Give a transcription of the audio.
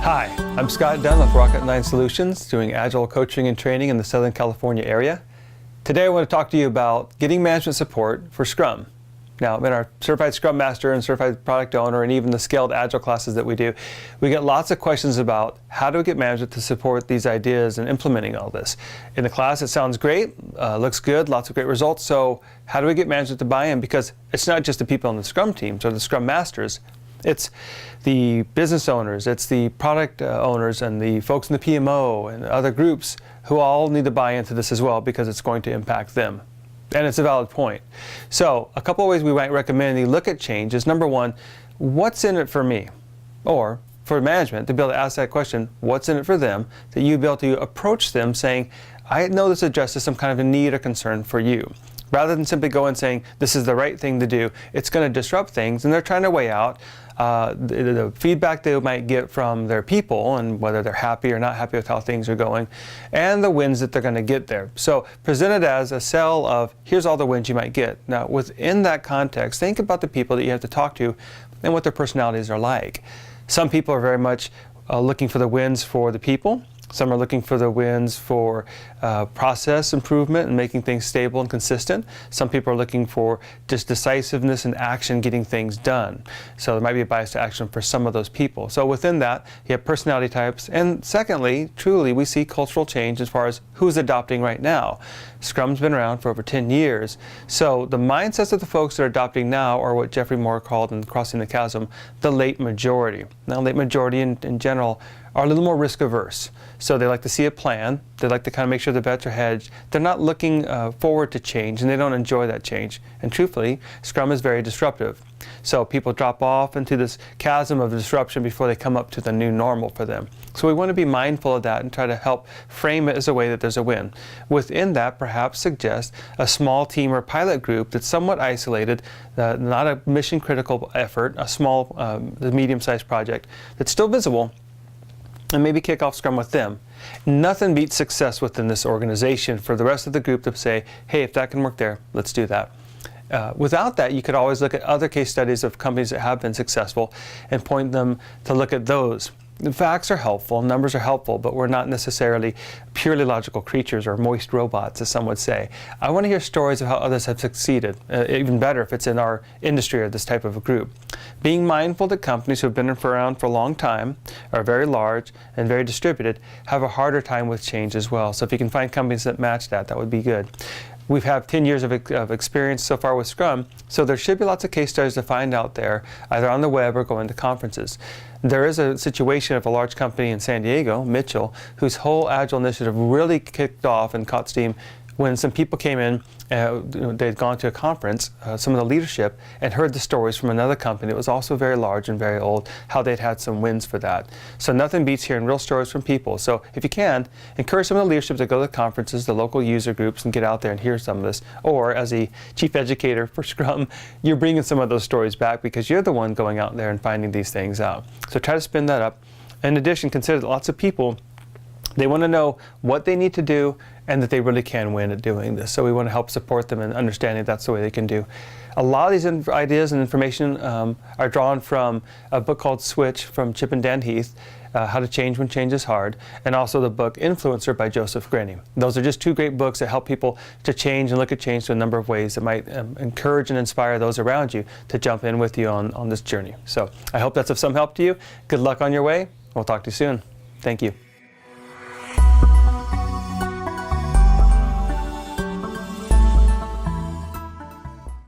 Hi, I'm Scott Dunn with Rocket 9 Solutions, doing Agile coaching and training in the Southern California area. Today I want to talk to you about getting management support for Scrum. Now, in our Certified Scrum Master and Certified Product Owner and even the Scaled Agile classes that we do, we get lots of questions about how do we get management to support these ideas and implementing all this. In the class it sounds great, looks good, lots of great results, so how do we get management to buy in? Because it's not just the people on the Scrum teams or the Scrum Masters, it's the business owners, it's the product owners and the folks in the PMO and other groups who all need to buy into this as well because it's going to impact them. And it's a valid point. So a couple of ways we might recommend you look at change is, number one, what's in it for me? Or for management to be able to ask that question, what's in it for them? That you'd be able to approach them saying, I know this addresses some kind of a need or concern for you. Rather than simply go and saying, this is the right thing to do, it's going to disrupt things, and they're trying to weigh out the feedback they might get from their people and whether they're happy or not happy with how things are going, and the wins that they're going to get there. So present it as a cell of, here's all the wins you might get. Now, within that context, think about the people that you have to talk to and what their personalities are like. Some people are very much looking for the wins for the people. Some are looking for the wins for process improvement and making things stable and consistent. Some people are looking for just decisiveness and action, getting things done. So there might be a bias to action for some of those people. So within that, you have personality types. And secondly, truly, we see cultural change as far as who's adopting right now. Scrum's been around for over 10 years. So the mindsets of the folks that are adopting now are what Geoffrey called in Crossing the Chasm, the late majority. Now, late majority in general are a little more risk averse. So they like to see a plan. They like to kind of make sure the bets are hedged. They're not looking forward to change, and they don't enjoy that change. And truthfully, Scrum is very disruptive. So people drop off into this chasm of disruption before they come up to the new normal for them. So we want to be mindful of that and try to help frame it as a way that there's a win. Within that, perhaps suggest a small team or pilot group that's somewhat isolated, not a mission critical effort, a small, medium-sized project that's still visible, and maybe kick off Scrum with them. Nothing beats success within this organization for the rest of the group to say, hey, if that can work there, let's do that. Without that, you could always look at other case studies of companies that have been successful and point them to look at those. The facts are helpful, numbers are helpful, but we're not necessarily purely logical creatures or moist robots, as some would say. I want to hear stories of how others have succeeded, even better if it's in our industry or this type of a group. Being mindful that companies who have been around for a long time, are very large and very distributed, have a harder time with change as well. So if you can find companies that match that, that would be good. We've had 10 years of experience so far with Scrum, so there should be lots of case studies to find out there, either on the web or going to conferences. There is a situation of a large company in San Diego, Mitchell, whose whole Agile initiative really kicked off and caught steam when some people came in, they'd gone to a conference, some of the leadership, and heard the stories from another company that was also very large and very old, how they'd had some wins for that. So nothing beats hearing real stories from people. So if you can, encourage some of the leadership to go to the conferences, the local user groups, and get out there and hear some of this. Or as a chief educator for Scrum, you're bringing some of those stories back because you're the one going out there and finding these things out. So try to spin that up. In addition, consider that lots of people, they want to know what they need to do and that they really can win at doing this. So we want to help support them in understanding that's the way they can do. A lot of these ideas and information are drawn from a book called Switch from Chip and Dan Heath, How to Change When Change is Hard, and also the book Influencer by Joseph Grenny. Those are just two great books that help people to change and look at change to a number of ways that might encourage and inspire those around you to jump in with you on this journey. So I hope that's of some help to you. Good luck on your way. We'll talk to you soon. Thank you.